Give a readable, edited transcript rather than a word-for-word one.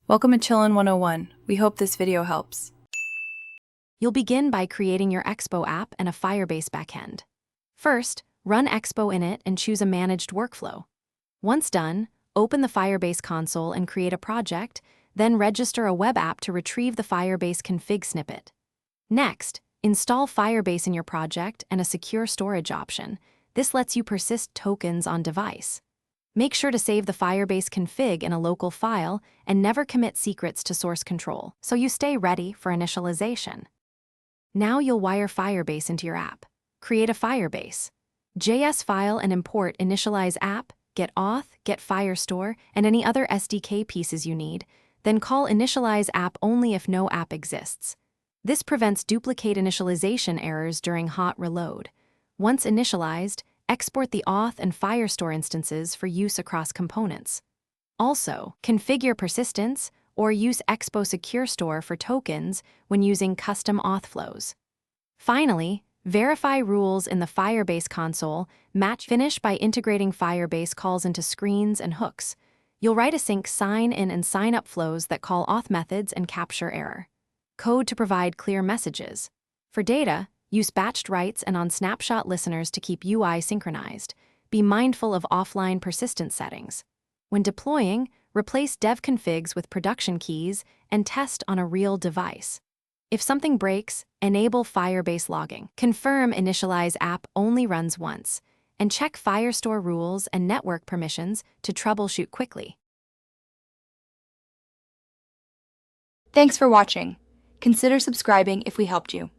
Welcome to Chillin' 101. We hope this video helps. You'll begin by creating your Expo app and a Firebase backend. First, run Expo in it and choose a managed workflow. Once done, open the Firebase console and create a project, then register a web app to retrieve the Firebase config snippet. Next, install Firebase in your project and a secure storage option. This lets you persist tokens on device. Make sure to save the Firebase config in a local file and never commit secrets to source control, so you stay ready for initialization. Now you'll wire Firebase into your app. Create a Firebase JS file and import initialize app, get auth, get firestore, and any other SDK pieces you need, then call initialize app only if no app exists. This prevents duplicate initialization errors during hot reload. Once initialized, export the auth and firestore instances for use across components. Also, configure persistence or use Expo Secure Store for tokens when using custom auth flows. Finally, verify rules in the Firebase console. Finish by integrating Firebase calls into screens and hooks. You'll write async sign-in and sign-up flows that call auth methods and capture error. Code to provide clear messages. For data, use batched writes and on snapshot listeners to keep UI synchronized. Be mindful of offline persistence settings. When deploying, replace dev configs with production keys and test on a real device. If something breaks, enable Firebase logging. Confirm initialize app only runs once, and check firestore rules and network permissions to troubleshoot quickly. Thanks for watching. Consider subscribing if we helped you.